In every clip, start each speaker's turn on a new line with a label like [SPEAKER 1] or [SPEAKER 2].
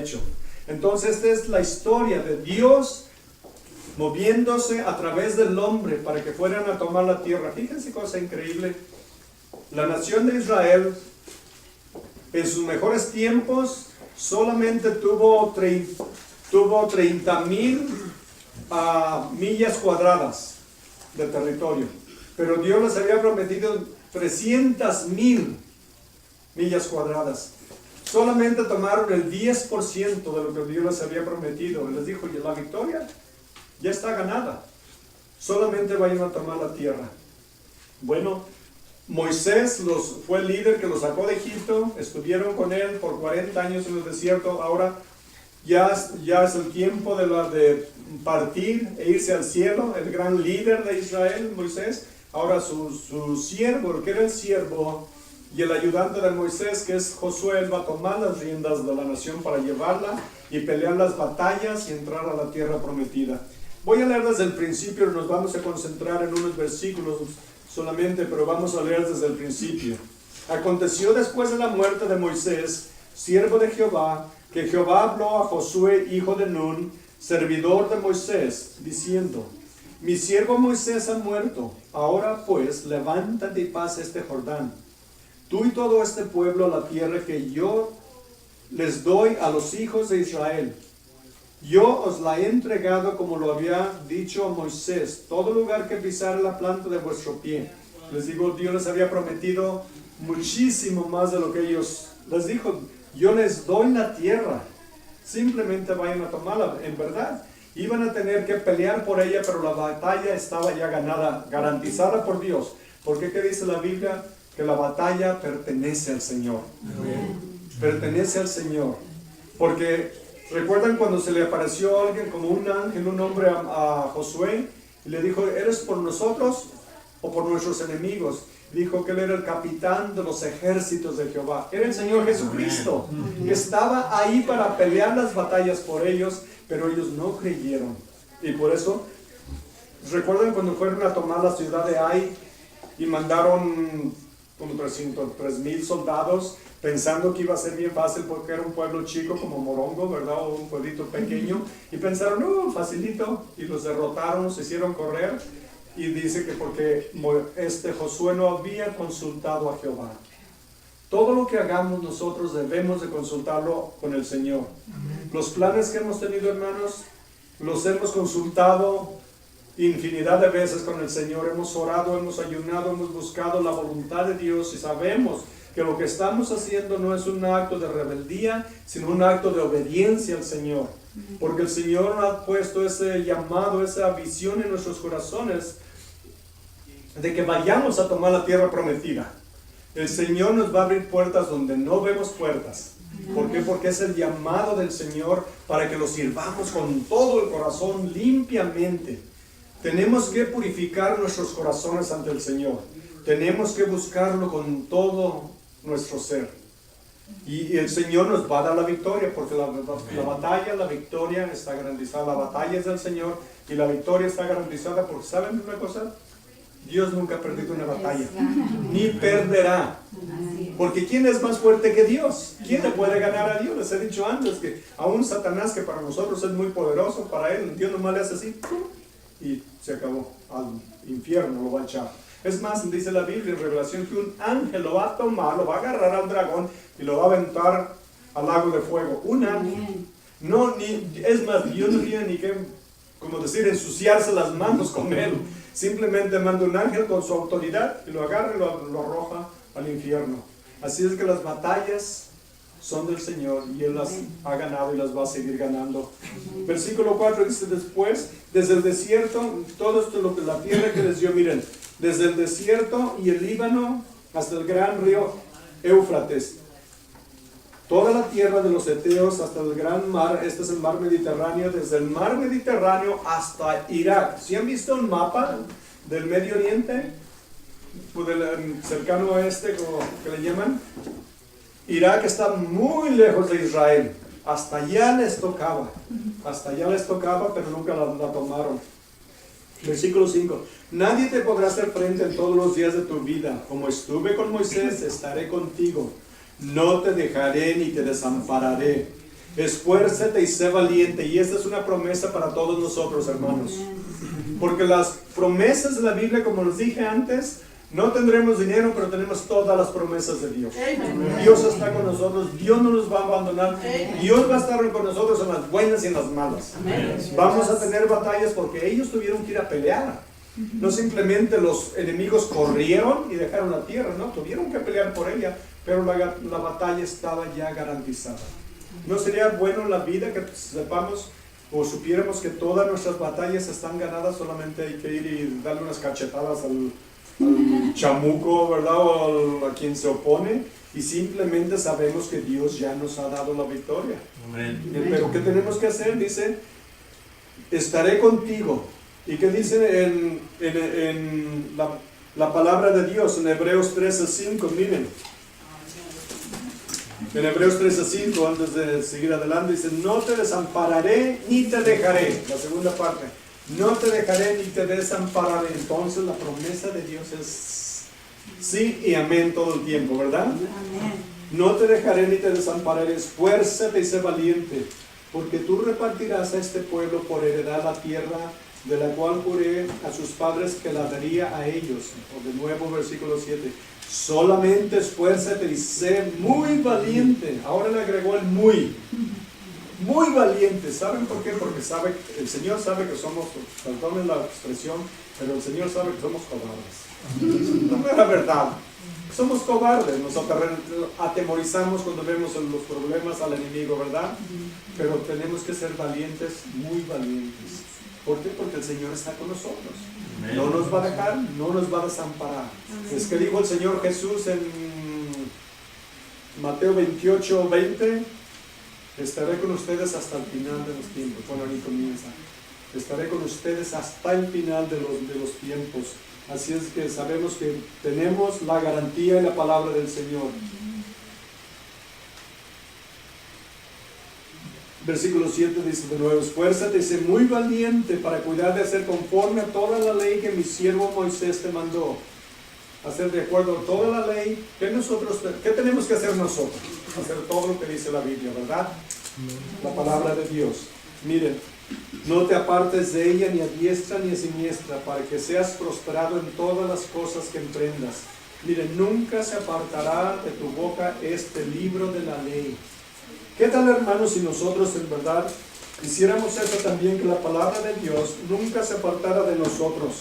[SPEAKER 1] hecho. Entonces esta es la historia de Dios moviéndose a través del hombre para que fueran a tomar la tierra. Fíjense cosa increíble. La nación de Israel en sus mejores tiempos solamente tuvo 30,000 millas cuadradas de territorio, pero Dios les había prometido 300,000 millas cuadradas. Solamente tomaron el 10% de lo que Dios les había prometido. Les dijo, la victoria ya está ganada, solamente vayan a tomar la tierra. Bueno, Moisés fue el líder que los sacó de Egipto, estuvieron con él por 40 años en el desierto. Ahora ya es el tiempo de partir e irse al cielo. El gran líder de Israel, Moisés, ahora su siervo, el que era el siervo y el ayudante de Moisés, que es Josué, él va a tomar las riendas de la nación para llevarla y pelear las batallas y entrar a la tierra prometida. Voy a leer desde el principio, nos vamos a concentrar en unos versículos solamente, pero vamos a leer desde el principio. Aconteció después de la muerte de Moisés, siervo de Jehová, que Jehová habló a Josué, hijo de Nun, servidor de Moisés, diciendo: mi siervo Moisés ha muerto. Ahora pues, levántate y pasa este Jordán, tú y todo este pueblo, a la tierra que yo les doy a los hijos de Israel. Yo os la he entregado como lo había dicho a Moisés, todo lugar que pisare la planta de vuestro pie. Les digo, Dios les había prometido muchísimo más de lo que ellos les dijo. Yo les doy la tierra, simplemente vayan a tomarla. En verdad, iban a tener que pelear por ella, pero la batalla estaba ya ganada, garantizada por Dios. Porque ¿qué dice la Biblia? Que la batalla pertenece al Señor. Pertenece al Señor. Porque ¿recuerdan cuando se le apareció a alguien como un ángel, un hombre a Josué? Y le dijo, ¿eres por nosotros o por nuestros enemigos? Dijo que él era el capitán de los ejércitos de Jehová. Era el Señor Jesucristo, que estaba ahí para pelear las batallas por ellos, pero ellos no creyeron. Y por eso, ¿recuerdan cuando fueron a tomar la ciudad de Ai y mandaron como 3,000 soldados, pensando que iba a ser bien fácil porque era un pueblo chico como Morongo, ¿verdad? O un pueblito pequeño, y pensaron, facilito, y los derrotaron, se hicieron correr, y dice que porque Josué no había consultado a Jehová. Todo lo que hagamos nosotros debemos de consultarlo con el Señor. Los planes que hemos tenido, hermanos, los hemos consultado infinidad de veces con el Señor. Hemos orado, hemos ayunado, hemos buscado la voluntad de Dios y sabemos que lo que estamos haciendo no es un acto de rebeldía, sino un acto de obediencia al Señor. Porque el Señor ha puesto ese llamado, esa visión en nuestros corazones de que vayamos a tomar la tierra prometida. El Señor nos va a abrir puertas donde no vemos puertas. ¿Por qué? Porque es el llamado del Señor para que lo sirvamos con todo el corazón, limpiamente. Tenemos que purificar nuestros corazones ante el Señor. Tenemos que buscarlo con todo nuestro ser. Y el Señor nos va a dar la victoria, porque la batalla, la victoria está garantizada. La batalla es del Señor y la victoria está garantizada porque, ¿saben una cosa? Dios nunca ha perdido una batalla, ni perderá. Porque ¿quién es más fuerte que Dios? ¿Quién le puede ganar a Dios? Les he dicho antes que aún Satanás, que para nosotros es muy poderoso, para él, Dios nomás le hace así y se acabó. Al infierno lo va a echar. Es más, dice la Biblia en Revelación que un ángel lo va a tomar, lo va a agarrar al dragón y lo va a aventar al lago de fuego. Un ángel. No, es más, Dios no tiene ni que, como decir, ensuciarse las manos con él. Simplemente manda un ángel con su autoridad y lo agarra y lo arroja al infierno. Así es que las batallas son del Señor y Él las ha ganado y las va a seguir ganando. Versículo 4 dice: después, desde el desierto, todo esto lo que la tierra que les dio, miren, desde el desierto y el Líbano hasta el gran río Éufrates, toda la tierra de los heteos hasta el gran mar, este es el mar Mediterráneo, desde el mar Mediterráneo hasta Irak. ¿Sí han visto un mapa del Medio Oriente? Del cercano oeste, como que le llaman. Irak está muy lejos de Israel. Hasta allá les tocaba, pero nunca la tomaron. Versículo 5. Nadie te podrá hacer frente en todos los días de tu vida. Como estuve con Moisés, estaré contigo. No te dejaré ni te desampararé. Esfuérzate y sé valiente. Y esta es una promesa para todos nosotros, hermanos. Porque las promesas de la Biblia, como les dije antes, no tendremos dinero, pero tenemos todas las promesas de Dios. Dios está con nosotros, Dios no nos va a abandonar, Dios va a estar con nosotros en las buenas y en las malas. Vamos a tener batallas porque ellos tuvieron que ir a pelear. No simplemente los enemigos corrieron y dejaron la tierra, no, tuvieron que pelear por ella, pero la batalla estaba ya garantizada. ¿No sería bueno en la vida que sepamos o supiéramos que todas nuestras batallas están ganadas? Solamente hay que ir y darle unas cachetadas al chamuco, ¿verdad? O a quien se opone, y simplemente sabemos que Dios ya nos ha dado la victoria. Amén. Pero ¿qué tenemos que hacer? Dice, estaré contigo. ¿Y qué dice en la palabra de Dios? En Hebreos 13:5, miren. En Hebreos 13:5, antes de seguir adelante, dice, no te desampararé ni te dejaré. La segunda parte. No te dejaré ni te desampararé. Entonces la promesa de Dios es sí y amén todo el tiempo, ¿verdad? Amén. No te dejaré ni te desampararé. Esfuérzate y sé valiente, porque tú repartirás a este pueblo por heredad la tierra de la cual juré a sus padres que la daría a ellos. O de nuevo versículo 7. Solamente esfuérzate y sé muy valiente. Ahora le agregó el muy valiente. ¿Saben por qué? Porque el Señor sabe que somos, perdonen la expresión, pero el Señor sabe que somos cobardes. No es la verdad. Somos cobardes, nos atemorizamos cuando vemos los problemas al enemigo, ¿verdad? Pero tenemos que ser valientes, muy valientes. ¿Por qué? Porque el Señor está con nosotros. No nos va a dejar, no nos va a desamparar. Es que dijo el Señor Jesús en Mateo 28:20, estaré con ustedes hasta el final de los tiempos. Bueno, ahí comienza. Estaré con ustedes hasta el final de los tiempos. Así es que sabemos que tenemos la garantía y la palabra del Señor. Versículo 7 dice de nuevo, esfuérzate y sé muy valiente para cuidar de hacer conforme a toda la ley que mi siervo Moisés te mandó. Hacer de acuerdo a toda la ley. ¿Qué tenemos que hacer nosotros? Hacer todo lo que dice la Biblia, ¿verdad? La palabra de Dios. Miren, no te apartes de ella ni a diestra ni a siniestra, para que seas prosperado en todas las cosas que emprendas. Miren, nunca se apartará de tu boca este libro de la ley. ¿Qué tal, hermanos, si nosotros en verdad hiciéramos eso también, que la palabra de Dios nunca se apartara de nosotros?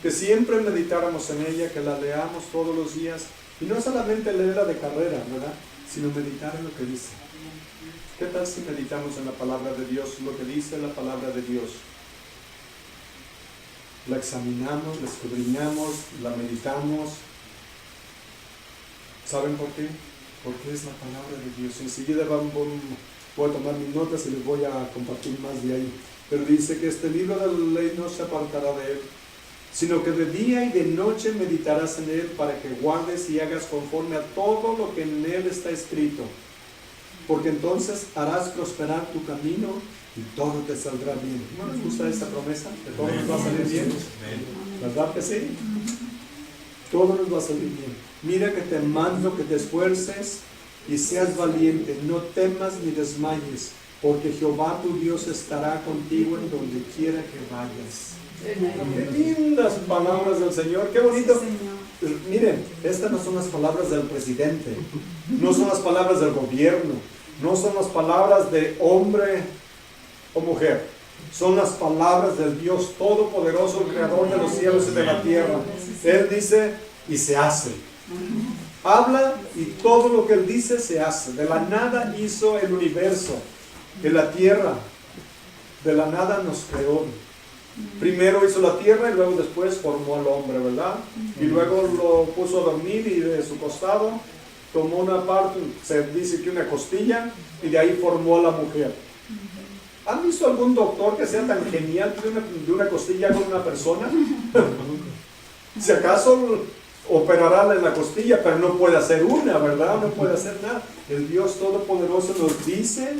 [SPEAKER 1] Que siempre meditáramos en ella, que la leamos todos los días, y no solamente leerla de carrera, ¿verdad? Sino meditar en lo que dice. ¿Qué tal si meditamos en la palabra de Dios, lo que dice la palabra de Dios? La examinamos, la escudriñamos, la meditamos. ¿Saben por qué? Porque es la palabra de Dios. Enseguida voy a tomar mis notas y les voy a compartir más de ahí. Pero dice que este libro de la ley no se apartará de él, sino que de día y de noche meditarás en él, para que guardes y hagas conforme a todo lo que en él está escrito. Porque entonces harás prosperar tu camino y todo te saldrá bien. ¿No les gusta esta promesa? Que todo nos va a salir bien. ¿Verdad que sí? Todo nos va a salir bien. Mira que te mando que te esfuerces y seas valiente. No temas ni desmayes, porque Jehová tu Dios estará contigo en donde quiera que vayas. Qué lindas palabras del Señor, qué bonito. Miren, estas no son las palabras del presidente, no son las palabras del gobierno, no son las palabras de hombre o mujer, son las palabras del Dios Todopoderoso, el Creador de los cielos y de la tierra. Él dice y se hace. Habla y todo lo que Él dice se hace. De la nada hizo el universo, de la tierra, de la nada nos creó. Primero hizo la tierra y luego después formó al hombre, ¿verdad? Y luego lo puso a dormir y de su costado tomó una parte, se dice que una costilla, y de ahí formó a la mujer. ¿Han visto algún doctor que sea tan genial de una costilla con una persona? Si acaso operará en la costilla, pero no puede hacer una, ¿verdad? No puede hacer nada. El Dios Todopoderoso nos dice,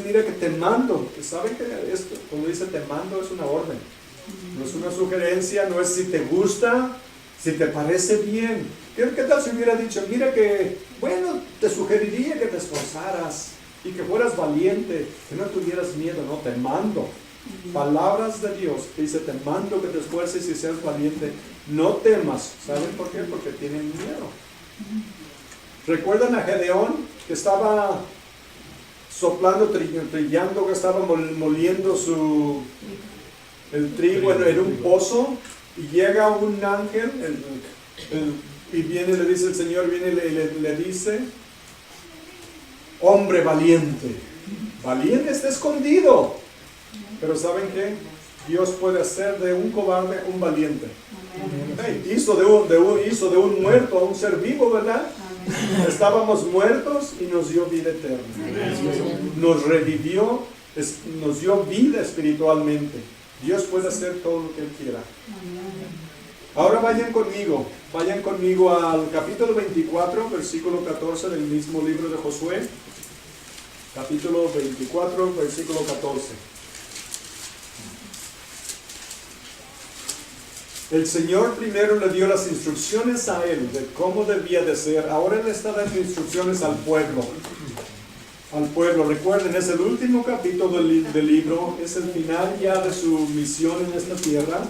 [SPEAKER 1] mira que te mando. ¿Saben que esto, cuando dice te mando, es una orden? No es una sugerencia, no es si te gusta, si te parece bien. ¿Qué tal si hubiera dicho, mira que, bueno, te sugeriría que te esforzaras, y que fueras valiente, que no tuvieras miedo, no, te mando. Palabras de Dios, dice, te mando que te esfuerces y seas valiente, no temas. ¿Saben por qué? Porque tienen miedo. ¿Recuerdan a Gedeón que estaba soplando, trillando, que estaba moliendo el trigo en un pozo? Y llega un ángel y viene, le dice el Señor, viene y le dice, hombre valiente, valiente está escondido. Pero ¿saben qué? Dios puede hacer de un cobarde un valiente. Hey, hizo de un muerto a un ser vivo, ¿verdad? Estábamos muertos y nos dio vida eterna. Nos revivió, nos dio vida espiritualmente. Dios puede hacer todo lo que Él quiera. Ahora vayan conmigo al capítulo 24, versículo 14 del mismo libro de Josué. Capítulo 24, versículo 14. El Señor primero le dio las instrucciones a él de cómo debía de ser. Ahora le está dando instrucciones al pueblo. Recuerden, es el último capítulo del libro, es el final ya de su misión en esta tierra.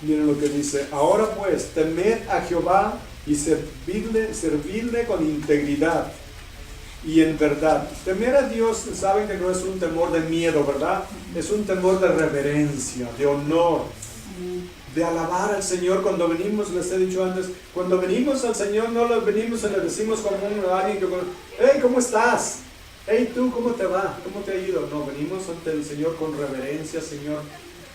[SPEAKER 1] Miren lo que dice, ahora pues, temed a Jehová y servidle con integridad y en verdad. Temer a Dios, saben que no es un temor de miedo, ¿verdad? Es un temor de reverencia, de honor, de alabar al Señor. Cuando venimos, les he dicho antes, cuando venimos al Señor no lo venimos y le decimos como alguien que, hey, ¿cómo estás? Hey, tú, ¿cómo te va? ¿Cómo te ha ido? No, venimos ante el Señor con reverencia, Señor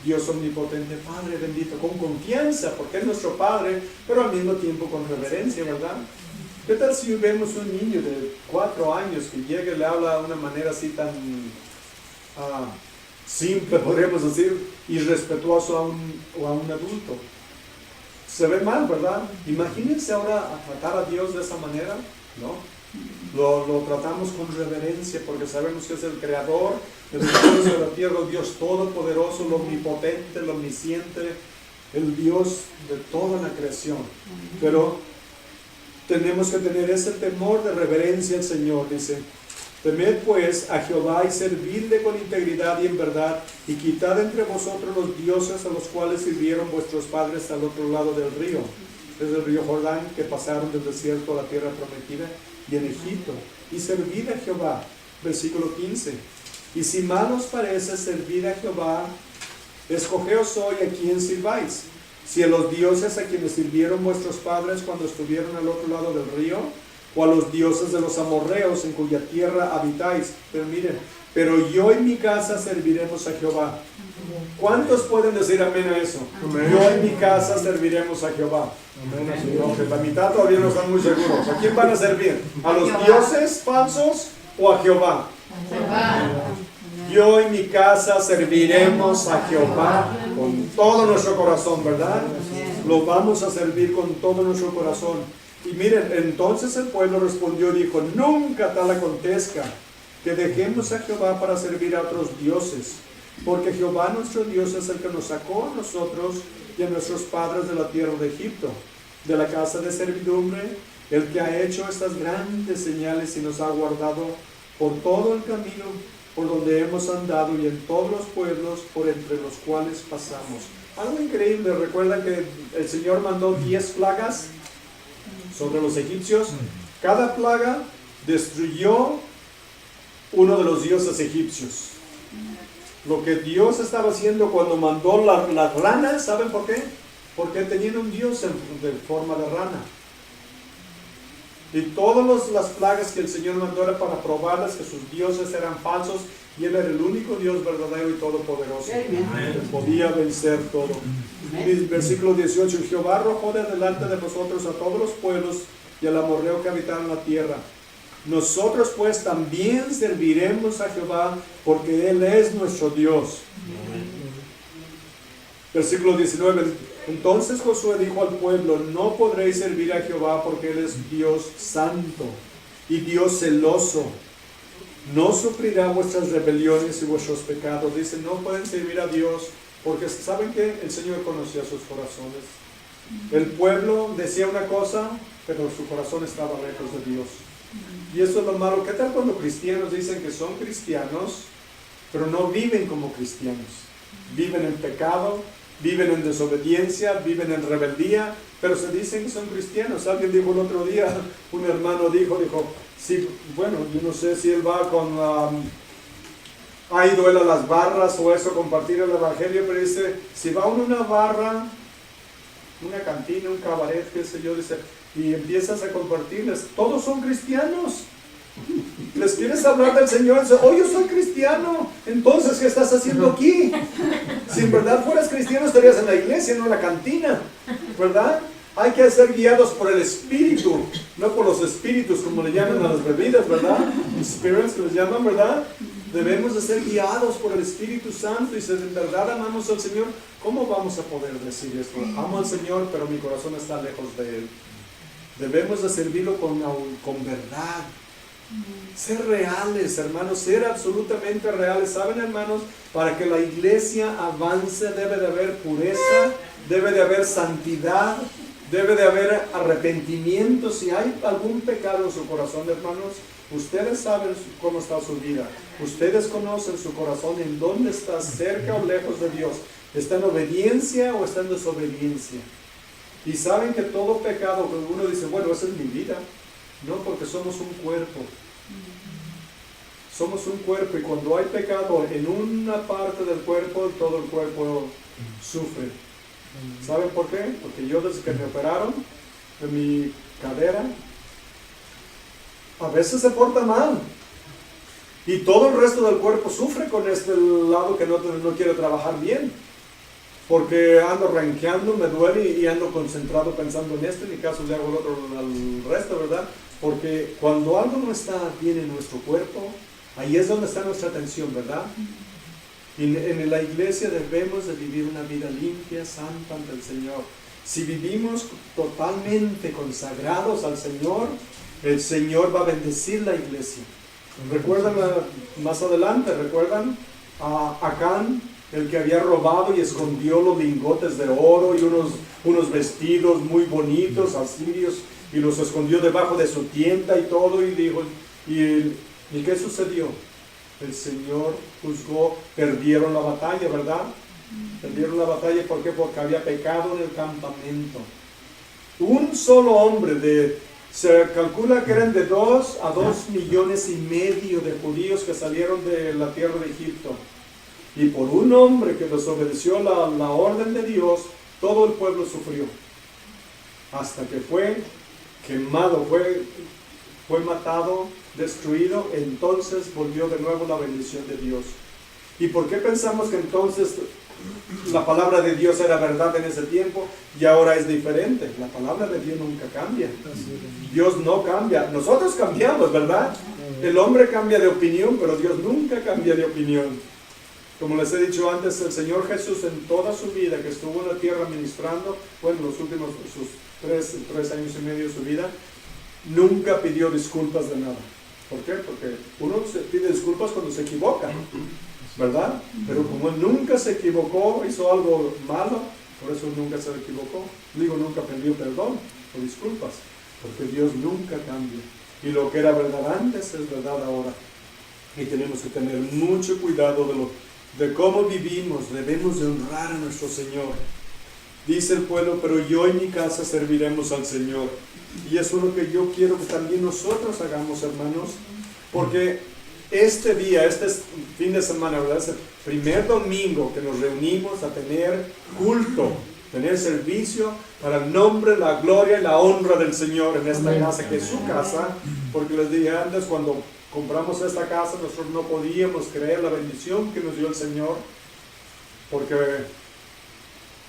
[SPEAKER 1] Dios omnipotente, Padre bendito, con confianza, porque es nuestro Padre, pero al mismo tiempo con reverencia, ¿verdad? ¿Qué tal si vemos un niño de 4 años que llega y le habla de una manera así tan simple, podríamos decir, irrespetuoso a un adulto? Se ve mal, ¿verdad? Imagínense ahora tratar a Dios de esa manera, ¿no? Lo tratamos con reverencia porque sabemos que es el creador de los cielos y de la tierra, el Dios todopoderoso, el omnipotente, el omnisciente, el Dios de toda la creación. Pero tenemos que tener ese temor de reverencia al Señor. Dice, temed pues a Jehová y servidle con integridad y en verdad, y quitad entre vosotros los dioses a los cuales sirvieron vuestros padres al otro lado del río, desde el río Jordán, que pasaron del desierto a la tierra prometida y en Egipto, y servid a Jehová. Versículo 15, y si mal os parece servid a Jehová, escogeos hoy a quién sirváis, si a los dioses a quienes sirvieron vuestros padres cuando estuvieron al otro lado del río, o a los dioses de los amorreos en cuya tierra habitáis. Pero miren, pero yo y mi casa serviremos a Jehová. ¿Cuántos pueden decir amén a eso? Amén. Yo y mi casa serviremos a Jehová. Amén. No, que la mitad todavía no están muy seguros. ¿A quién van a servir? ¿A los dioses falsos o a Jehová? Yo y mi casa serviremos a Jehová con todo nuestro corazón, ¿verdad? Lo vamos a servir con todo nuestro corazón. Y miren, entonces el pueblo respondió y dijo, nunca tal acontezca que dejemos a Jehová para servir a otros dioses, porque Jehová nuestro Dios es el que nos sacó a nosotros y a nuestros padres de la tierra de Egipto, de la casa de servidumbre, el que ha hecho estas grandes señales y nos ha guardado por todo el camino por donde hemos andado y en todos los pueblos por entre los cuales pasamos. Algo increíble, recuerdan que el Señor mandó 10 plagas sobre los egipcios. Cada plaga destruyó uno de los dioses egipcios. Lo que Dios estaba haciendo cuando mandó las ranas, ¿saben por qué? Porque tenían un dios de forma de rana. Y todas las plagas que el Señor mandó era para probarles que sus dioses eran falsos y Él era el único Dios verdadero y todopoderoso. Él podía vencer todo. Versículo 18, Jehová arrojó de delante de vosotros a todos los pueblos y al amorreo que habitaban la tierra. Nosotros pues también serviremos a Jehová porque Él es nuestro Dios. Versículo 19, entonces Josué dijo al pueblo, no podréis servir a Jehová porque Él es Dios santo y Dios celoso. No sufrirá vuestras rebeliones y vuestros pecados. Dice, no pueden servir a Dios porque saben que el Señor conocía sus corazones. El pueblo decía una cosa, pero su corazón estaba lejos de Dios. Y eso es lo malo. ¿Qué tal cuando cristianos dicen que son cristianos, pero no viven como cristianos? Viven en pecado, viven en desobediencia, viven en rebeldía, pero se dicen que son cristianos. Alguien dijo el otro día, un hermano dijo, sí, bueno, yo no sé si él va con, ha ido él a las barras o eso, compartir el evangelio, pero dice, si va uno a una barra, una cantina, un cabaret, qué sé yo, dice, y empiezas a compartirles, todos son cristianos. Les quieres hablar del Señor, dice, oh, yo soy cristiano. Entonces, ¿qué estás haciendo aquí? Si en verdad fueras cristiano, estarías en la iglesia, no en la cantina, ¿verdad? Hay que ser guiados por el Espíritu, no por los espíritus, como le llaman a las bebidas, ¿verdad? Spirits que les llaman, ¿verdad? Debemos de ser guiados por el Espíritu Santo, y si en verdad amamos al Señor, ¿cómo vamos a poder decir esto? Amo al Señor, pero mi corazón está lejos de Él. Debemos de servirlo con verdad. Ser reales, hermanos, ser absolutamente reales. ¿Saben, hermanos? Para que la iglesia avance debe de haber pureza, debe de haber santidad, debe de haber arrepentimiento. Si hay algún pecado en su corazón, hermanos, ustedes saben cómo está su vida. Ustedes conocen su corazón, en dónde está, cerca o lejos de Dios. ¿Está en obediencia o está en desobediencia? Y saben que todo pecado, cuando uno dice, bueno, esa es mi vida. No, porque somos un cuerpo. Somos un cuerpo, y cuando hay pecado en una parte del cuerpo, todo el cuerpo sufre. ¿Saben por qué? Porque yo, desde que me operaron de mi cadera, a veces se porta mal. Y todo el resto del cuerpo sufre con este lado que no quiere trabajar bien. Porque ando ranqueando, me duele y ando concentrado pensando en esto, en mi caso le hago el otro al resto, ¿verdad? Porque cuando algo no está bien en nuestro cuerpo, ahí es donde está nuestra atención, ¿verdad? Y en la iglesia debemos de vivir una vida limpia, santa ante el Señor. Si vivimos totalmente consagrados al Señor, el Señor va a bendecir la iglesia. ¿Recuerdan más adelante? ¿Recuerdan a Acán, el que había robado y escondió los lingotes de oro y unos vestidos muy bonitos asirios, y los escondió debajo de su tienda y todo, y dijo, ¿y qué sucedió? El Señor juzgó, perdieron la batalla, ¿verdad? Perdieron la batalla, ¿por qué? Porque había pecado en el campamento. Un solo hombre, se calcula que eran de 2 a 2,5 millones de judíos que salieron de la tierra de Egipto. Y por un hombre que desobedeció la orden de Dios, todo el pueblo sufrió. Hasta que fue quemado, fue matado, destruido, entonces volvió de nuevo la bendición de Dios. ¿Y por qué pensamos que entonces la palabra de Dios era verdad en ese tiempo y ahora es diferente? La palabra de Dios nunca cambia. Dios no cambia. Nosotros cambiamos, ¿verdad? El hombre cambia de opinión, pero Dios nunca cambia de opinión. Como les he dicho antes, el Señor Jesús en toda su vida que estuvo en la tierra ministrando, bueno, los últimos sus 3 años y medio de su vida, nunca pidió disculpas de nada. ¿Por qué? Porque uno se pide disculpas cuando se equivoca, ¿verdad? Pero como él nunca se equivocó, hizo algo malo, por eso nunca se equivocó. Digo, nunca pidió perdón o disculpas, porque Dios nunca cambia. Y lo que era verdad antes es verdad ahora. Y tenemos que tener mucho cuidado de cómo vivimos. Debemos de honrar a nuestro Señor. Dice el pueblo, pero yo y mi casa serviremos al Señor. Y eso es lo que yo quiero que también nosotros hagamos, hermanos, porque este día, este fin de semana, ¿verdad? Es el primer domingo que nos reunimos a tener culto, tener servicio para el nombre, la gloria y la honra del Señor en esta casa, que es su casa, porque les dije antes, cuando compramos esta casa, nosotros no podíamos creer la bendición que nos dio el Señor, porque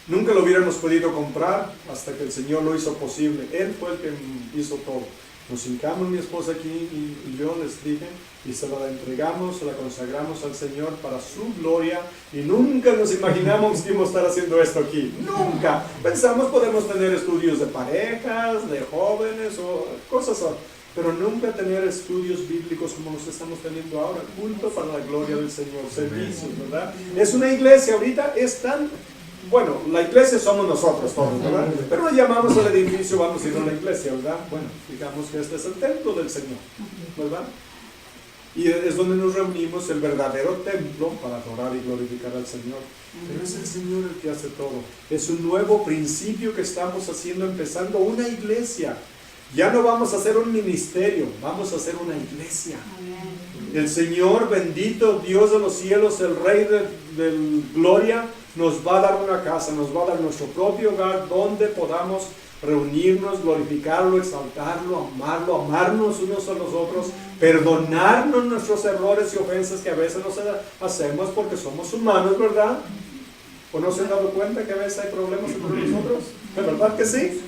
[SPEAKER 1] nunca lo hubiéramos podido comprar hasta que el Señor lo hizo posible. Él fue el que hizo todo. Nos hincamos mi esposa aquí y yo, les dije, y se la entregamos, se la consagramos al Señor para su gloria, y nunca nos imaginamos que íbamos a estar haciendo esto aquí. Nunca. Pensamos podemos tener estudios de parejas, de jóvenes o cosas así, pero nunca tener estudios bíblicos como los estamos teniendo ahora. Culto para la gloria del Señor, servicios, ¿verdad? Es una iglesia ahorita, es tan Bueno, la iglesia somos nosotros todos, ¿verdad? Pero no llamamos al edificio, vamos a ir a la iglesia, ¿verdad? Bueno, digamos que este es el templo del Señor, ¿verdad? Y es donde nos reunimos, el verdadero templo, para adorar y glorificar al Señor. Pero es el Señor el que hace todo. Es un nuevo principio que estamos haciendo, empezando una iglesia. Ya no vamos a hacer un ministerio, vamos a hacer una iglesia. El Señor, bendito Dios de los cielos, el Rey de gloria, nos va a dar una casa, nos va a dar nuestro propio hogar donde podamos reunirnos, glorificarlo, exaltarlo, amarlo, amarnos unos a los otros, perdonarnos nuestros errores y ofensas que a veces nos hacemos porque somos humanos, ¿verdad? ¿O no se han dado cuenta que a veces hay problemas entre nosotros? ¿De verdad que sí?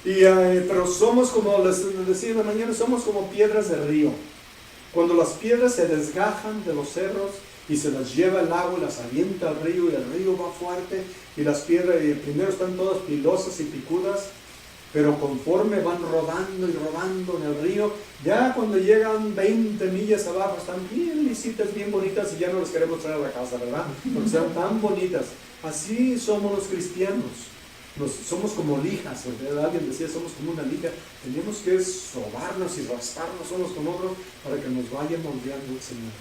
[SPEAKER 1] Pero somos, como les decía en la mañana, somos como piedras de río. Cuando las piedras se desgajan de los cerros y se las lleva el agua y las avienta al río, y el río va fuerte, y las piedras primero están todas pilosas y picudas, pero conforme van rodando y rodando en el río, ya cuando llegan 20 millas abajo están bien lisitas, bien bonitas, y ya no las queremos traer a la casa, ¿verdad? Porque están tan bonitas. Así somos los cristianos. Somos como lijas, ¿verdad? Alguien decía, somos como una lija. Tenemos que sobarnos y rasparnos unos con otros para que nos vaya moldeando el Señor.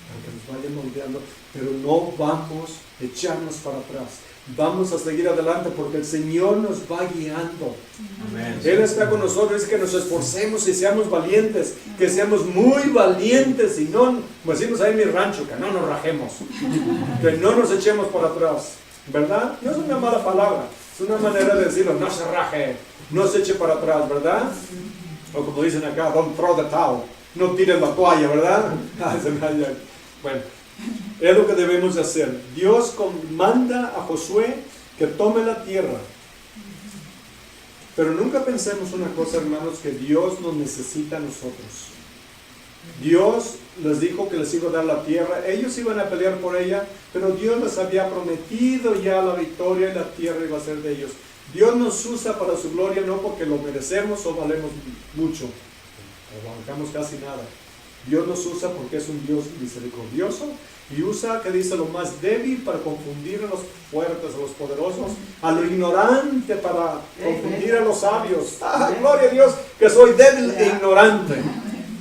[SPEAKER 1] Para que nos vaya moldeando, pero no vamos a echarnos para atrás. Vamos a seguir adelante porque el Señor nos va guiando. Amén. Él está con nosotros, es que nos esforcemos y seamos valientes, que seamos muy valientes y no, como decimos ahí en mi rancho, que no nos rajemos, que no nos echemos para atrás, ¿verdad? No es una mala palabra, es una manera de decirlo, no se raje, no se eche para atrás, ¿verdad? O como dicen acá, don't throw the towel, no tires la toalla, ¿verdad? Bueno, es lo que debemos de hacer. Dios manda a Josué que tome la tierra. Pero nunca pensemos una cosa, hermanos, que Dios nos necesita a nosotros. Dios les dijo que les iba a dar la tierra, ellos iban a pelear por ella, pero Dios les había prometido ya la victoria y la tierra iba a ser de ellos. Dios nos usa para su gloria, no porque lo merecemos o valemos mucho, o valgamos casi nada. Dios nos usa porque es un Dios misericordioso y usa, que dice, lo más débil para confundir a los fuertes, a los poderosos, a lo ignorante para confundir a los sabios. ¡Ah, gloria a Dios, que soy débil e ignorante!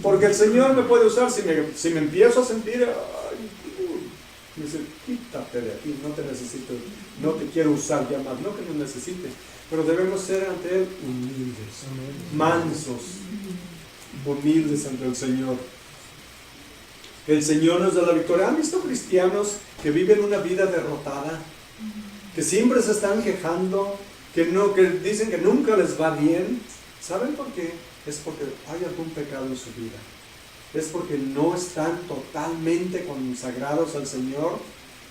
[SPEAKER 1] Porque el Señor me puede usar si me empiezo a sentir, me dice, quítate de aquí, no te necesito, no te quiero usar ya más, no que nos necesite, pero debemos ser ante Él humildes, mansos, humildes ante el Señor. El Señor nos da la victoria. ¿Han visto cristianos que viven una vida derrotada? Que siempre se están quejando, que dicen que nunca les va bien. ¿Saben por qué? Es porque hay algún pecado en su vida. Es porque no están totalmente consagrados al Señor,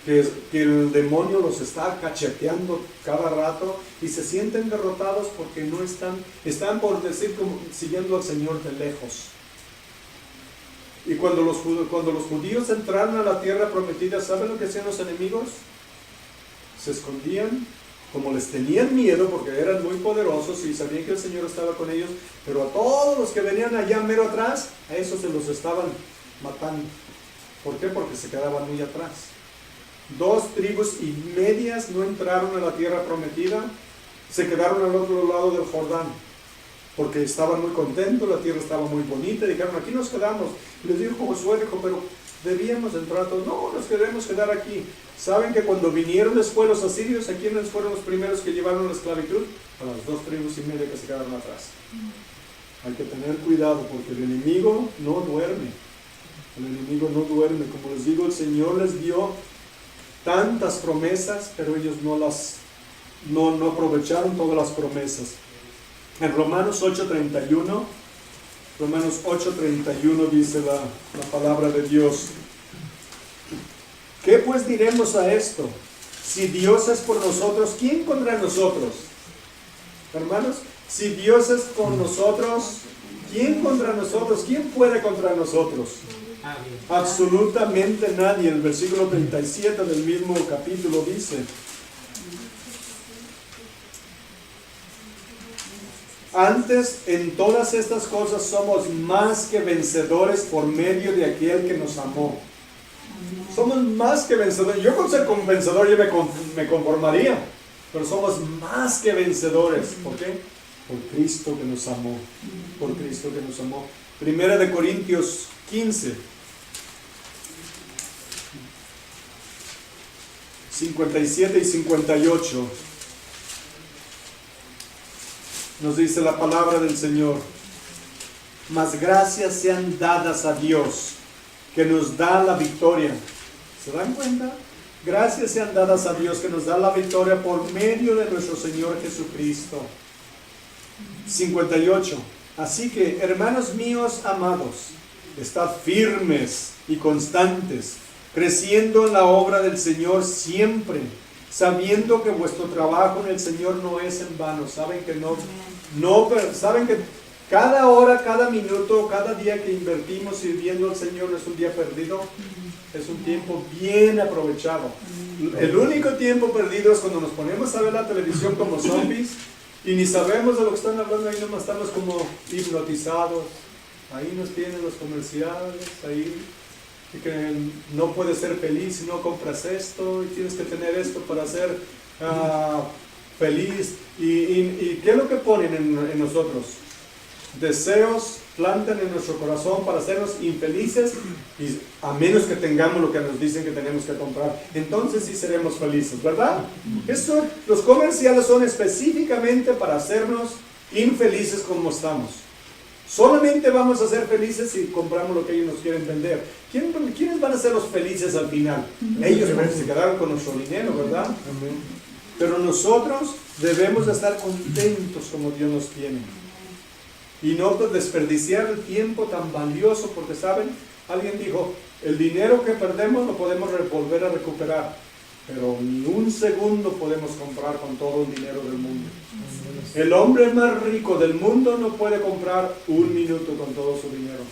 [SPEAKER 1] que el demonio los está cacheteando cada rato y se sienten derrotados porque no están por decir, como siguiendo al Señor de lejos. Y cuando los judíos entraron a la tierra prometida, ¿saben lo que hacían los enemigos? Se escondían, como les tenían miedo porque eran muy poderosos y sabían que el Señor estaba con ellos, pero a todos los que venían allá mero atrás, a esos se los estaban matando. ¿Por qué? Porque se quedaban muy atrás. 2 tribus y medias no entraron a la tierra prometida, se quedaron al otro lado del Jordán. Porque estaban muy contentos, la tierra estaba muy bonita, y dijeron, aquí nos quedamos. Les dijo Josué, pero debíamos entrar todos. No, nos queremos quedar aquí. ¿Saben que cuando vinieron después los asirios, a quiénes fueron los primeros que llevaron la esclavitud? A las 2 tribus y media que se quedaron atrás. Hay que tener cuidado porque el enemigo no duerme. El enemigo no duerme. Como les digo, el Señor les dio tantas promesas, pero ellos no aprovecharon todas las promesas. En Romanos 8:31 dice la palabra de Dios. ¿Qué pues diremos a esto? Si Dios es por nosotros, ¿quién contra nosotros? Hermanos, si Dios es con nosotros, ¿quién contra nosotros? ¿Quién puede contra nosotros? Absolutamente nadie. El versículo 37 del mismo capítulo dice: antes, en todas estas cosas somos más que vencedores por medio de aquel que nos amó. Somos más que vencedores. Yo con ser vencedor yo me conformaría, pero somos más que vencedores. ¿Por qué? Por Cristo que nos amó. Por Cristo que nos amó. Primera de Corintios 15, 57 y 58. Nos dice la palabra del Señor. Mas gracias sean dadas a Dios, que nos da la victoria. ¿Se dan cuenta? Gracias sean dadas a Dios, que nos da la victoria por medio de nuestro Señor Jesucristo. 58. Así que, hermanos míos amados, estad firmes y constantes, creciendo en la obra del Señor siempre, sabiendo que vuestro trabajo en el Señor no es en vano. Saben que saben que cada hora, cada minuto, cada día que invertimos sirviendo al Señor no es un día perdido, es un tiempo bien aprovechado. El único tiempo perdido es cuando nos ponemos a ver la televisión como zombies y ni sabemos de lo que están hablando, ahí nomás estamos como hipnotizados. Ahí nos tienen los comerciales, ahí y que no puedes ser feliz si no compras esto, y tienes que tener esto para ser feliz. ¿Y qué es lo que ponen en nosotros? Deseos plantan en nuestro corazón para hacernos infelices, y a menos que tengamos lo que nos dicen que tenemos que comprar, entonces sí seremos felices, ¿verdad? Los comerciales son específicamente para hacernos infelices como estamos. Solamente vamos a ser felices si compramos lo que ellos nos quieren vender. ¿Quiénes van a ser los felices al final? Ellos se quedaron con nuestro dinero, ¿verdad? Pero nosotros debemos de estar contentos como Dios nos tiene. Y no desperdiciar el tiempo tan valioso, porque saben, alguien dijo, el dinero que perdemos lo podemos volver a recuperar, pero ni un segundo podemos comprar con todo el dinero del mundo. El hombre más rico del mundo no puede comprar un minuto con todo su dinero.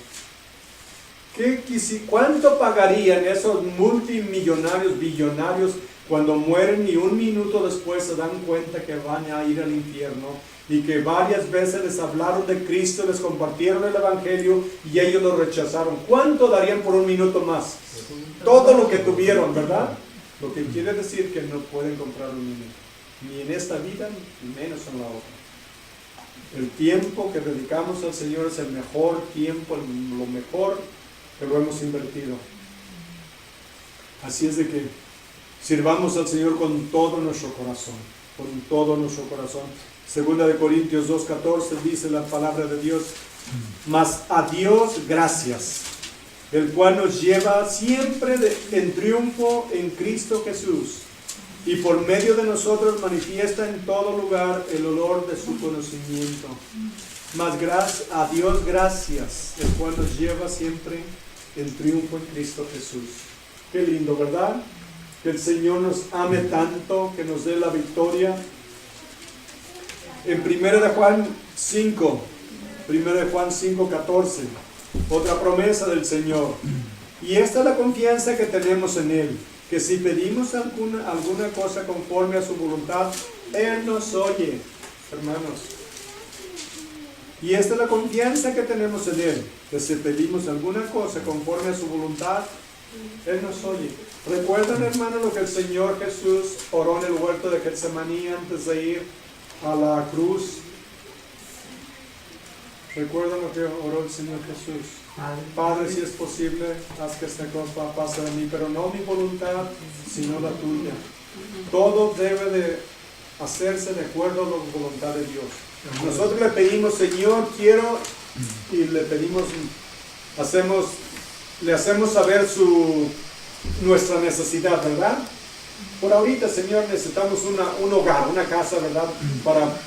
[SPEAKER 1] ¿Cuánto pagarían esos multimillonarios, billonarios, cuando mueren y un minuto después se dan cuenta que van a ir al infierno? Y que varias veces les hablaron de Cristo, les compartieron el Evangelio y ellos lo rechazaron. ¿Cuánto darían por un minuto más? Todo lo que tuvieron, ¿verdad? Lo que quiere decir que no pueden comprar un minuto. Ni en esta vida, ni menos en la otra. El tiempo que dedicamos al Señor es el mejor tiempo, lo mejor que lo hemos invertido. Así es de que sirvamos al Señor con todo nuestro corazón, con todo nuestro corazón. Segunda de Corintios 2:14 dice la palabra de Dios, mas a Dios gracias, el cual nos lleva siempre en triunfo en Cristo Jesús, y por medio de nosotros manifiesta en todo lugar el olor de su conocimiento. Mas a Dios gracias, el cual nos lleva siempre en triunfo en Cristo Jesús. Qué lindo, ¿verdad? Que el Señor nos ame tanto, que nos dé la victoria. En 1 de Juan 5:14, otra promesa del Señor. Y esta es la confianza que tenemos en Él, que si pedimos alguna cosa conforme a su voluntad, Él nos oye, hermanos. Y esta es la confianza que tenemos en Él, que si pedimos alguna cosa conforme a su voluntad, Él nos oye. ¿Recuerdan, hermanos, lo que el Señor Jesús oró en el huerto de Getsemaní antes de ir a la cruz? ¿Recuerdan lo que oró el Señor Jesús? Padre, si es posible, haz que esta copa pase de mí, pero no mi voluntad, sino la tuya. Todo debe de hacerse de acuerdo a la voluntad de Dios. Nosotros le pedimos, Señor, quiero, y le pedimos, le hacemos saber nuestra necesidad, ¿verdad? Por ahorita, Señor, necesitamos un hogar, una casa, ¿verdad? Para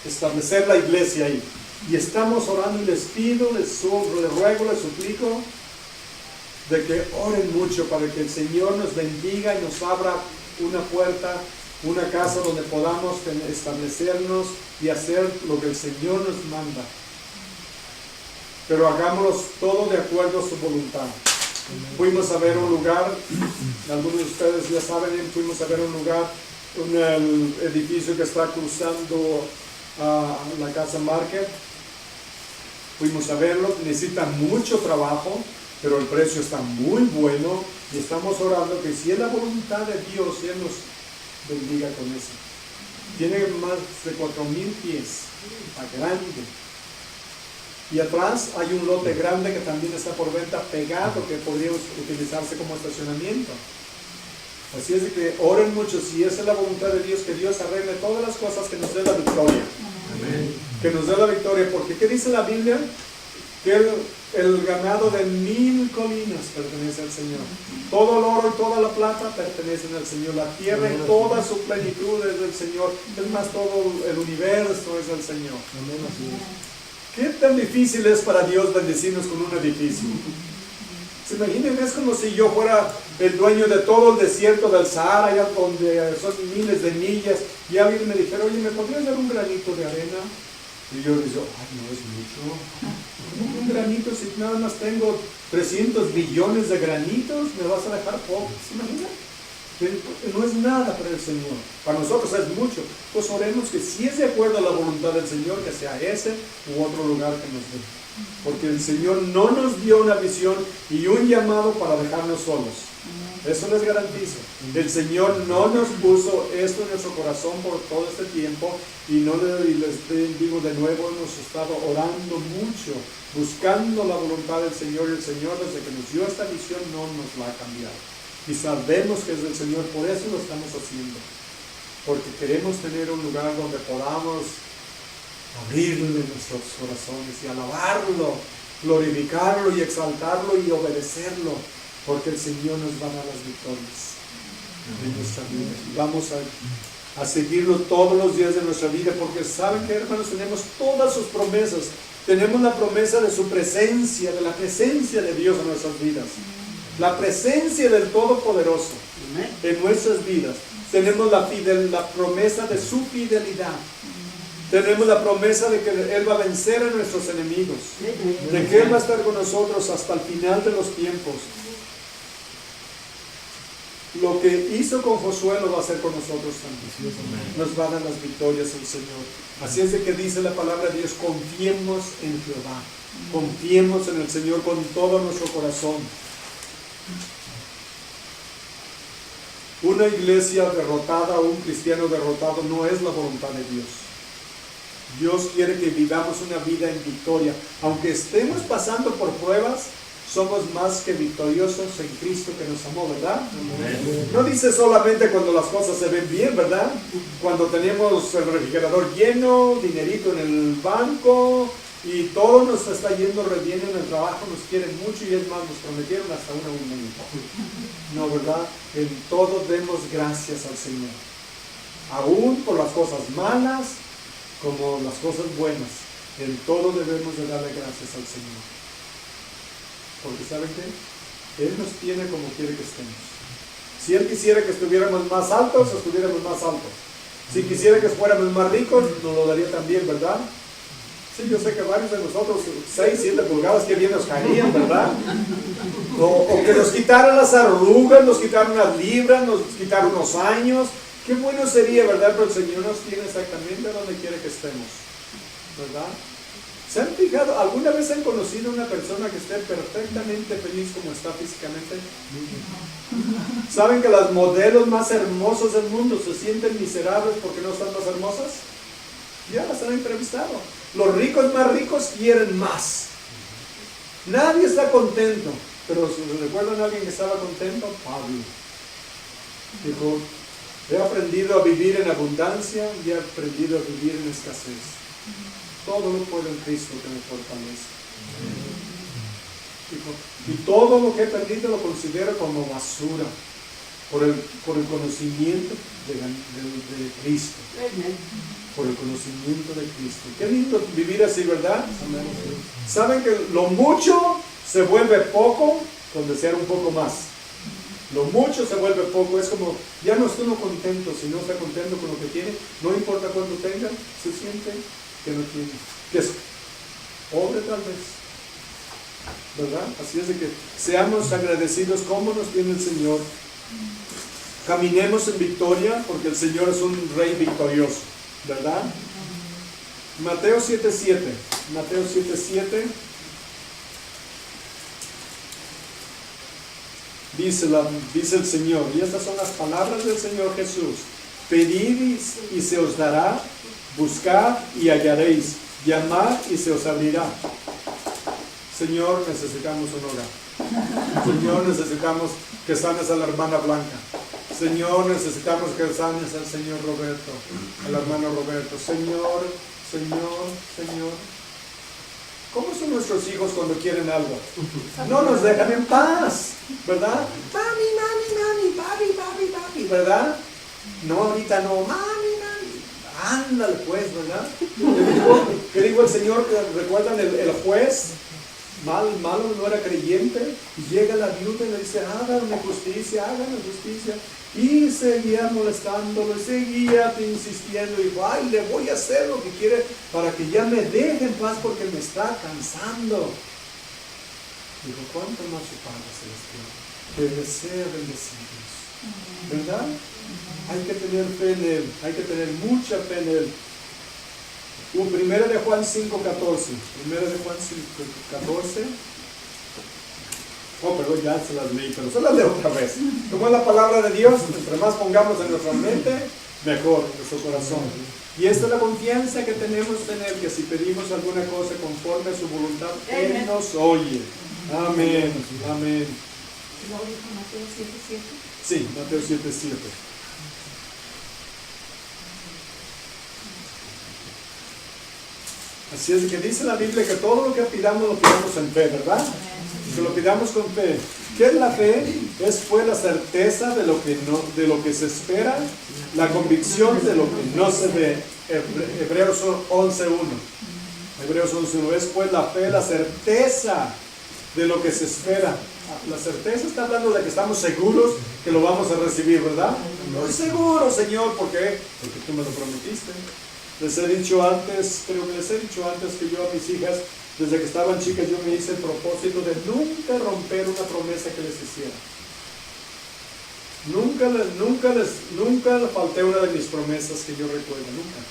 [SPEAKER 1] establecer la iglesia ahí. Y estamos orando y les pido, les ruego, les suplico de que oren mucho para que el Señor nos bendiga y nos abra una puerta, una casa donde podamos establecernos y hacer lo que el Señor nos manda. Pero hagámoslo todo de acuerdo a su voluntad. Fuimos a ver un lugar, algunos de ustedes ya saben, fuimos a ver un lugar, un edificio que está cruzando la Casa Market. Fuimos a verlo, necesita mucho trabajo, pero el precio está muy bueno y estamos orando que si es la voluntad de Dios, Él nos bendiga con eso. Tiene más de 4,000 pies, está grande. Y atrás hay un lote grande que también está por venta pegado, que podría utilizarse como estacionamiento. Así es de que oren mucho, si esa es la voluntad de Dios, que Dios arregle todas las cosas, que nos dé la victoria. Amén. Que nos dé la victoria, porque ¿qué dice la Biblia? Que el ganado de 1,000 colinas pertenece al Señor. Todo el oro y toda la plata pertenecen al Señor. La tierra y toda su plenitud es del Señor. Es más, todo el universo es del Señor. ¿Qué tan difícil es para Dios bendecirnos con un edificio? ¿Se imaginan? Es como si yo fuera el dueño de todo el desierto del Sahara, allá donde son miles de millas, y alguien me dijera, oye, ¿me podrías dar un granito de arena? Y yo digo, ay, no es mucho. Un granito, si nada más tengo 300 billones de granitos, ¿me vas a dejar poco? ¿Se imaginan? No es nada para el Señor. Para nosotros es mucho. Pues oremos que si es de acuerdo a la voluntad del Señor, que sea ese u otro lugar que nos dé. Porque el Señor no nos dio una visión y un llamado para dejarnos solos. Eso les garantizo. El Señor no nos puso esto en nuestro corazón por todo este tiempo y les digo de nuevo, hemos estado orando mucho, buscando la voluntad del Señor, y el Señor desde que nos dio esta visión no nos la ha cambiado. Y sabemos que es del Señor, por eso lo estamos haciendo. Porque queremos tener un lugar donde podamos abrirle nuestros corazones y alabarlo, glorificarlo y exaltarlo y obedecerlo. Porque el Señor nos va a dar las victorias en nuestra vida. Y vamos a seguirlo todos los días de nuestra vida, porque saben que, hermanos, tenemos todas sus promesas. Tenemos la promesa de su presencia, de la presencia de Dios en nuestras vidas. La presencia del Todopoderoso en nuestras vidas. Tenemos la promesa de su fidelidad. Tenemos la promesa de que Él va a vencer a nuestros enemigos. De que Él va a estar con nosotros hasta el final de los tiempos. Lo que hizo con Josué lo va a hacer con nosotros también. Nos va a dar las victorias el Señor. Así es de que dice la palabra de Dios, confiemos en Jehová. Confiemos en el Señor con todo nuestro corazón. Una iglesia derrotada o un cristiano derrotado no es la voluntad de Dios. Dios quiere que vivamos una vida en victoria. Aunque estemos pasando por pruebas, somos más que victoriosos en Cristo que nos amó, ¿verdad? No dice solamente cuando las cosas se ven bien, ¿verdad? Cuando tenemos el refrigerador lleno, dinerito en el banco y todo nos está yendo re bien en el trabajo, nos quieren mucho y es más, nos prometieron hasta un aumento. No, ¿verdad? En todo demos gracias al Señor. Aún por las cosas malas como las cosas buenas. En todo debemos de darle gracias al Señor. Porque ¿saben qué? Él nos tiene como quiere que estemos. Si Él quisiera que estuviéramos más altos, estuviéramos más altos. Si quisiera que fuéramos más ricos, nos lo daría también, ¿verdad? Sí, yo sé que varios de nosotros, 6, 7 pulgadas, que bien nos caerían, ¿verdad? O que nos quitaran las arrugas, nos quitaran las libras, nos quitaran unos años. Qué bueno sería, ¿verdad? Pero el Señor nos tiene exactamente donde quiere que estemos, ¿verdad? ¿Se han fijado? ¿Alguna vez han conocido a una persona que esté perfectamente feliz como está físicamente? ¿Saben que las modelos más hermosas del mundo se sienten miserables porque no están más hermosas? Ya las han entrevistado. Los ricos más ricos quieren más. Nadie está contento. Pero ¿se recuerdan a alguien que estaba contento? Pablo. Dijo, he aprendido a vivir en abundancia y he aprendido a vivir en escasez. Todo lo puedo en Cristo que me fortalece. Y todo lo que he perdido lo considero como basura por el conocimiento de Cristo. Por el conocimiento de Cristo. Qué lindo vivir así, ¿verdad? Saben que lo mucho se vuelve poco con desear un poco más. Lo mucho se vuelve poco. Es como, ya no está uno contento. Si no está contento con lo que tiene, no importa cuánto tenga, se siente que no tiene, que es pobre tal vez, ¿verdad? Así es de que seamos agradecidos como nos tiene el Señor. Caminemos en victoria porque el Señor es un Rey victorioso, ¿verdad? Mateo 7:7. Mateo 7:7. dice el Señor, y estas son las palabras del Señor Jesús: pedid y se os dará, buscad y hallaréis, llamad y se os abrirá. Señor, necesitamos un hogar. Señor, necesitamos que sanes a la hermana Blanca. Señor, necesitamos que sanes al señor Roberto, al hermano Roberto. Señor, ¿cómo son nuestros hijos cuando quieren algo? No nos dejan en paz, ¿verdad? Mami, papi, ¿verdad? No, ahorita no, mami, ándale pues, ¿verdad? ¿Qué digo el Señor? ¿Recuerdan el juez? Malo no era creyente, y llega la viuda y le dice: háganme justicia. Y seguía molestándolo, y seguía insistiendo, y dijo: ay, le voy a hacer lo que quiere para que ya me deje en paz porque me está cansando. Dijo: ¿cuánto más su Padre Celestial? Que desea bendecirnos, ¿verdad? Hay que tener fe en Él, hay que tener mucha fe en Él. Primera de Juan 5:14. Primera de Juan 5:14. Oh, perdón, ya se las leí, pero se las leo otra vez. Como es la palabra de Dios, entre más pongamos en nuestra mente, mejor en nuestro corazón. Y esta es la confianza que tenemos en Él, que si pedimos alguna cosa conforme a su voluntad, Él nos oye. Amén. Amén.
[SPEAKER 2] ¿Lo dijo Mateo 7:7?
[SPEAKER 1] Sí, Mateo 7:7. Así es que dice la Biblia que todo lo que pidamos lo pidamos en fe, ¿verdad? Que lo pidamos con fe. ¿Qué es la fe? Es pues la certeza de lo que se espera, la convicción de lo que no se ve. Hebreos 11:1. Hebreos 11:1. Es pues la fe, la certeza de lo que se espera. La certeza está hablando de que estamos seguros que lo vamos a recibir, ¿verdad? Estoy seguro, Señor, ¿por qué? Porque tú me lo prometiste. Les he dicho antes, creo que les he dicho antes que yo a mis hijas, desde que estaban chicas, yo me hice el propósito de nunca romper una promesa que les hiciera. Nunca falté una de mis promesas que yo recuerdo, nunca.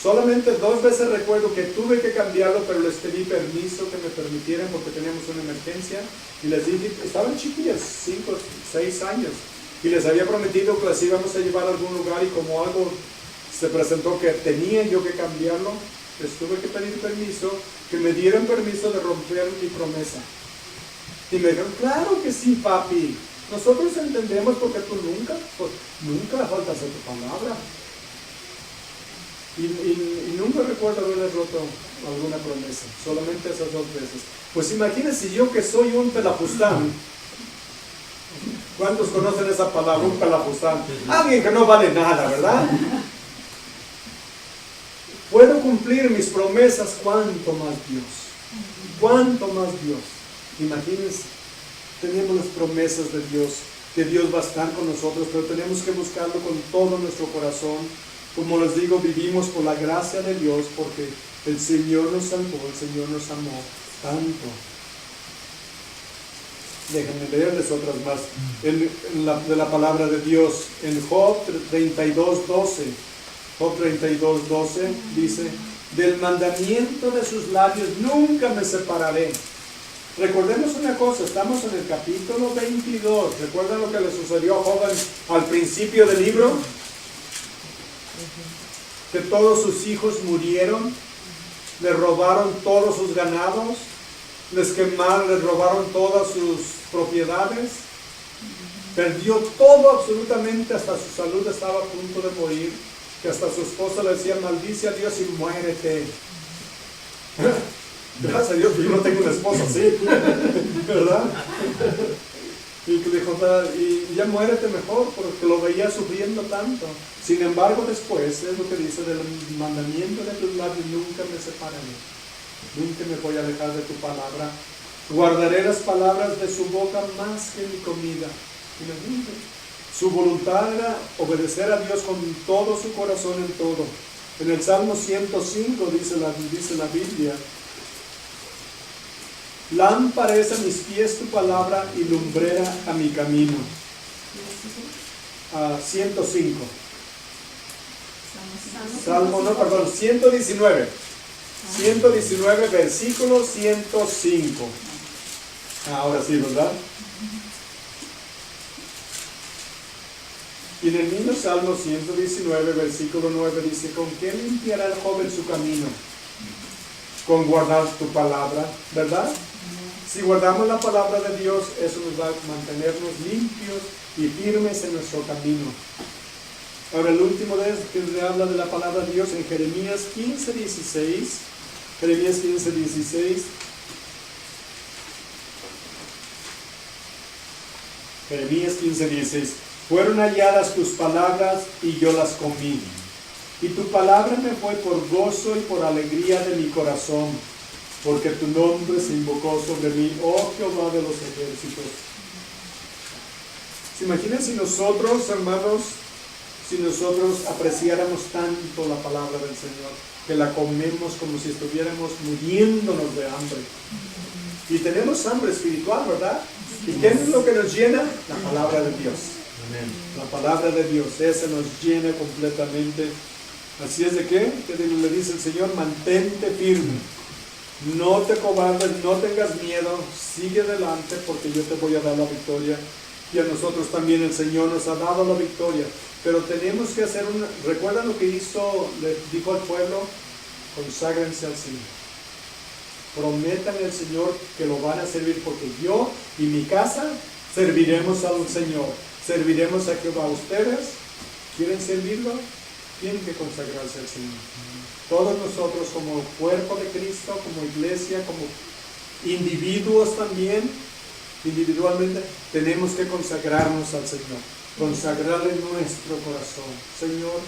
[SPEAKER 1] Solamente 2 veces recuerdo que tuve que cambiarlo, pero les pedí permiso que me permitieran porque teníamos una emergencia. Y les dije, estaban chiquillas, 5, 6 años. Y les había prometido que las íbamos a llevar a algún lugar y como algo se presentó que tenía yo que cambiarlo, les tuve que pedir permiso, que me dieran permiso de romper mi promesa. Y me dijeron: claro que sí, papi, nosotros entendemos porque tú nunca faltas a tu palabra. Y nunca recuerdo haberles roto alguna promesa, solamente esas 2 veces. Pues imagínense yo que soy un pelafustán. ¿Cuántos conocen esa palabra, un pelafustán? Alguien que no vale nada, ¿verdad? Puedo cumplir mis promesas, ¿cuánto más Dios? ¿Cuánto más Dios? Imagínense, tenemos las promesas de Dios, que Dios va a estar con nosotros, pero tenemos que buscarlo con todo nuestro corazón. Como les digo, vivimos por la gracia de Dios, porque el Señor nos salvó, el Señor nos amó tanto. Déjenme leerles otras más de la palabra de Dios. En Job 32:12. Job 32:12 dice: del mandamiento de sus labios nunca me separaré. Recordemos una cosa, estamos en el capítulo 22. ¿Recuerdan lo que le sucedió a Job al principio del libro? Que todos sus hijos murieron, le robaron todos sus ganados, les quemaron, les robaron todas sus propiedades, perdió todo absolutamente, hasta su salud estaba a punto de morir, que hasta su esposa le decía: maldice a Dios y muérete. Gracias a Dios que yo no tengo una esposa así, ¿verdad? Y que dijo: y ya muérete mejor, porque lo veía sufriendo tanto. Sin embargo, después es lo que dice: del mandamiento de tus labios nunca me separaré, nunca me voy a alejar de tu palabra, guardaré las palabras de su boca más que mi comida. Imagínate, su voluntad era obedecer a Dios con todo su corazón en todo. En el Salmo 105 dice la Biblia: lámpara es a mis pies tu palabra y lumbrera a mi camino. 105. Salmo, 119. 119, versículo 105. Ahora sí, ¿verdad? Y en el mismo Salmo 119, versículo 9 dice, ¿con qué limpiará el joven su camino? Con guardar tu palabra, ¿verdad? Si guardamos la palabra de Dios, eso nos va a mantenernos limpios y firmes en nuestro camino. Ahora el último de ellos que le habla de la palabra de Dios en Jeremías 15:16. Jeremías 15:16. Jeremías 15:16. Fueron halladas tus palabras y yo las comí. Y tu palabra me fue por gozo y por alegría de mi corazón, porque tu nombre se invocó sobre mí, oh Jehová de los ejércitos. ¿Se imaginan si nosotros, hermanos, si nosotros apreciáramos tanto la palabra del Señor, que la comemos como si estuviéramos muriéndonos de hambre? Y tenemos hambre espiritual, ¿verdad? ¿Y qué es lo que nos llena? La palabra de Dios. Amén. La palabra de Dios, esa nos llena completamente. Así es de que le dice el Señor, mantente firme. No te cobardes, no tengas miedo, sigue adelante porque yo te voy a dar la victoria. Y a nosotros también el Señor nos ha dado la victoria. Pero tenemos que hacer una... ¿Recuerdan lo que hizo, le dijo al pueblo? Conságrense al Señor. Prométanle al Señor que lo van a servir porque yo y mi casa serviremos al Señor. Serviremos a Jehová. ¿Ustedes quieren servirlo? Tienen que consagrarse al Señor. Todos nosotros como cuerpo de Cristo, como iglesia, como individuos también, individualmente, tenemos que consagrarnos al Señor. Consagrarle nuestro corazón. Señor,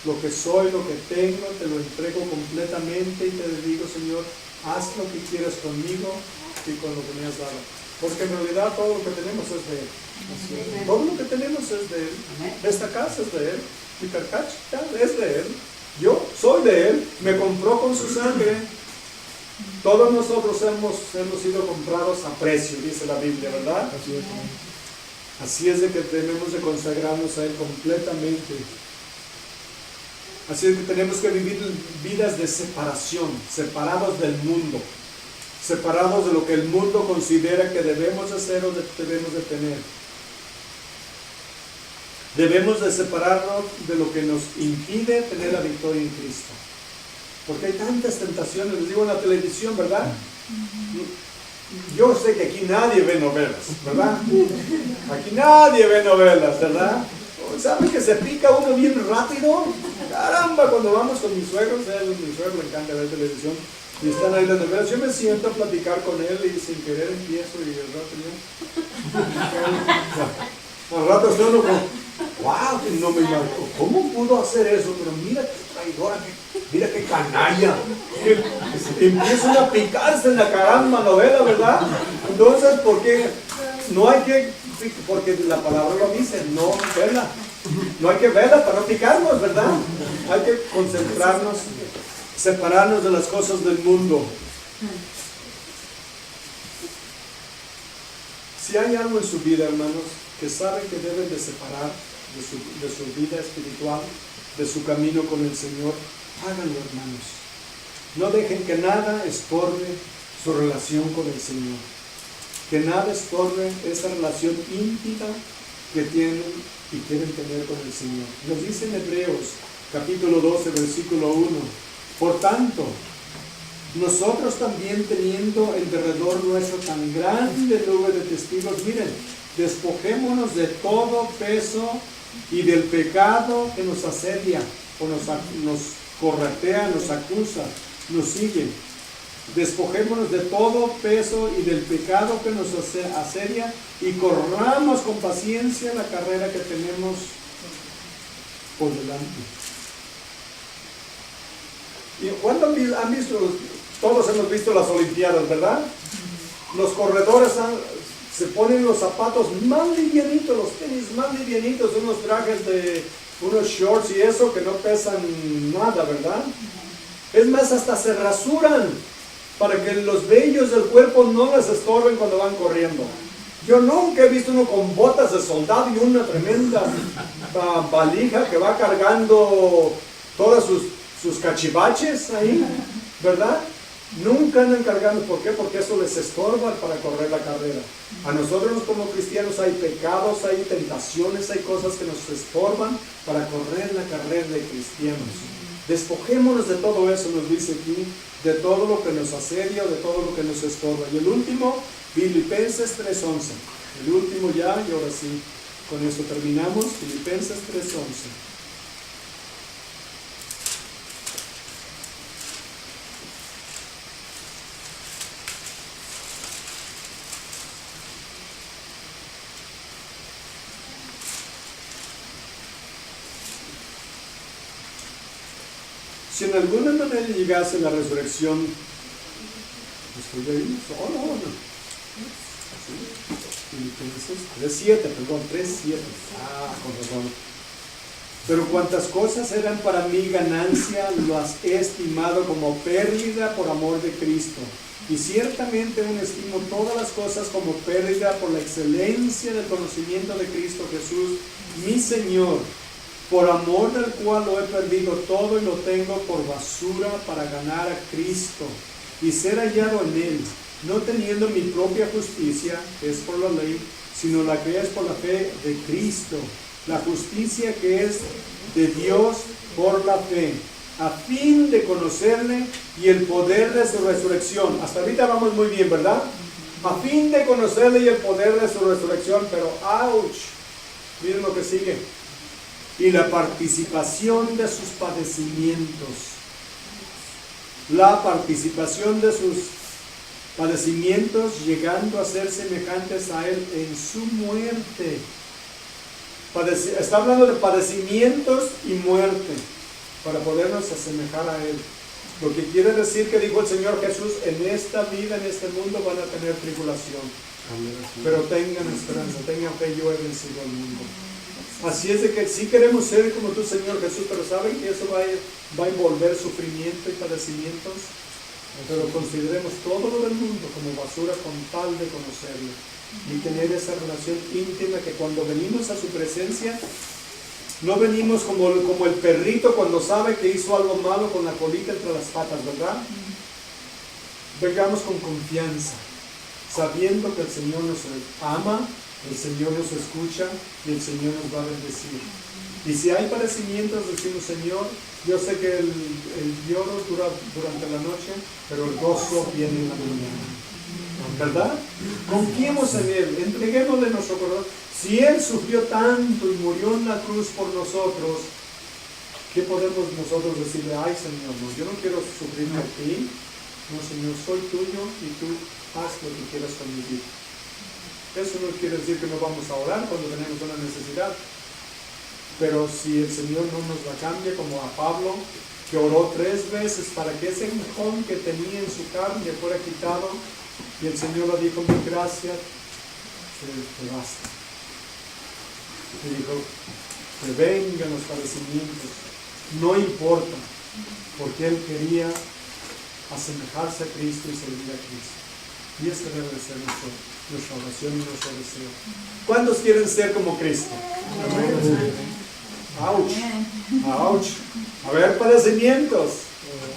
[SPEAKER 1] lo que soy, lo que tengo, te lo entrego completamente y te digo, Señor, haz lo que quieras conmigo y con lo que me has dado. Porque en realidad todo lo que tenemos es de Él. Todo lo que tenemos es de Él. Esta casa es de Él. Mi carcacha es de Él. Yo soy de Él. Me compró con su sangre. Todos nosotros hemos sido comprados a precio, dice la Biblia, ¿verdad? Así es de que tenemos de consagrarnos a Él completamente. Así es que tenemos que vivir vidas de separación, separados del mundo, separados de lo que el mundo considera que debemos hacer o debemos de tener. Debemos de separarnos de lo que nos impide tener la victoria en Cristo. Porque hay tantas tentaciones, les digo en la televisión, ¿verdad? Yo sé que aquí nadie ve novelas, ¿verdad? Aquí nadie ve novelas, ¿verdad? ¿Saben que se pica uno bien rápido? Caramba, cuando vamos con mis suegros, a mi suegro le encanta ver televisión, y están ahí las novelas, yo me siento a platicar con él y sin querer empiezo y al rato al rato estoy uno como, wow, no me imagino, ¿cómo pudo hacer eso? Pero mira qué traidora, mira qué canalla, que empiezan a picarse en la caramba novela, ¿verdad? Entonces, ¿por qué? No hay que, porque la palabra lo dice, no verla. No hay que verla para no picarnos, ¿verdad? Hay que concentrarnos, separarnos de las cosas del mundo. Si hay algo en su vida, hermanos, que saben que deben de separar de su vida espiritual, de su camino con el Señor, háganlo, hermanos. No dejen que nada estorbe su relación con el Señor. Que nada estorbe esa relación íntima que tienen y quieren tener con el Señor. Nos dice en Hebreos, capítulo 12, versículo 1. Por tanto, nosotros también teniendo en derredor nuestro tan grande nube de testigos, miren, despojémonos de todo peso y del pecado que nos asedia, o nos corretea, nos acusa, nos sigue. Despojémonos de todo peso y del pecado que nos asedia y corramos con paciencia la carrera que tenemos por delante. ¿Y cuándo han visto? Todos hemos visto las Olimpiadas, ¿verdad? Los corredores se ponen los zapatos más livianitos, los tenis más livianitos, unos trajes de unos shorts y eso que no pesan nada, ¿verdad? Es más, hasta se rasuran para que los vellos del cuerpo no les estorben cuando van corriendo. Yo nunca he visto uno con botas de soldado y una tremenda valija que va cargando todas sus cachivaches ahí, ¿verdad? Nunca andan cargando. ¿Por qué? Porque eso les estorba para correr la carrera. A nosotros como cristianos hay pecados, hay tentaciones, hay cosas que nos estorban para correr la carrera de cristianos. Despojémonos de todo eso, nos dice aquí, de todo lo que nos asedia, de todo lo que nos estorba. Y el último, Filipenses 3:11. El último ya, y ahora sí, con esto terminamos, Filipenses 3:11. Si en alguna manera llegase la resurrección, ¿estoy ahí? No. Filipenses 3:7, perdón, 3:7. Con razón. Pero cuantas cosas eran para mí ganancia, las he estimado como pérdida por amor de Cristo. Y ciertamente aún estimo todas las cosas como pérdida por la excelencia del conocimiento de Cristo Jesús, mi Señor, por amor del cual lo he perdido todo y lo tengo por basura para ganar a Cristo y ser hallado en Él, no teniendo mi propia justicia, que es por la ley, sino la que es por la fe de Cristo, la justicia que es de Dios por la fe, a fin de conocerle y el poder de su resurrección. Hasta ahorita vamos muy bien, ¿verdad? A fin de conocerle y el poder de su resurrección, pero ¡ouch! Miren lo que sigue. Y la participación de sus padecimientos. La participación de sus padecimientos, llegando a ser semejantes a Él en su muerte. Está hablando de padecimientos y muerte, para podernos asemejar a Él. Lo que quiere decir que dijo el Señor Jesús, en esta vida, en este mundo van a tener tribulación. Pero tengan esperanza, tengan fe, yo he vencido al mundo. Así es de que sí queremos ser como tú, Señor Jesús, pero ¿saben que eso va a envolver sufrimiento y padecimientos? Pero consideremos todo lo del mundo como basura con tal de conocerlo y tener esa relación íntima que cuando venimos a su presencia, no venimos como el perrito cuando sabe que hizo algo malo con la colita entre las patas, ¿verdad? Vengamos con confianza, sabiendo que el Señor nos ama, el Señor nos escucha y el Señor nos va a bendecir. Y si hay padecimientos, decimos, Señor, yo sé que el lloro dura durante la noche, pero el gozo viene en la mañana. ¿Verdad? Confiemos en Él, entreguémosle nuestro corazón. Si Él sufrió tanto y murió en la cruz por nosotros, ¿qué podemos nosotros decirle? Ay, Señor, no, yo no quiero sufrir por ti. No, Señor, soy tuyo y tú haz lo que quieras con mi vida. Eso no quiere decir que no vamos a orar cuando tenemos una necesidad. Pero si el Señor no nos la cambia, como a Pablo, que oró 3 veces para que ese aguijón que tenía en su carne fuera quitado, y el Señor le dijo, mi gracia te basta. Y dijo, que vengan los padecimientos, no importa, porque Él quería asemejarse a Cristo y servir a Cristo. Y este debe de ser nuestra oración y nuestro deseo. ¿Cuántos quieren ser como Cristo? Amén. ¡Auch! ¡Auch! A ver, padecimientos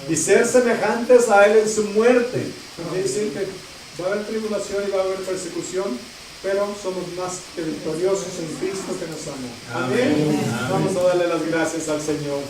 [SPEAKER 1] y ser semejantes a Él en su muerte. Quiere decir que va a haber tribulación y va a haber persecución, pero somos más que victoriosos en Cristo que nos amó. Amén. Vamos a darle las gracias al Señor.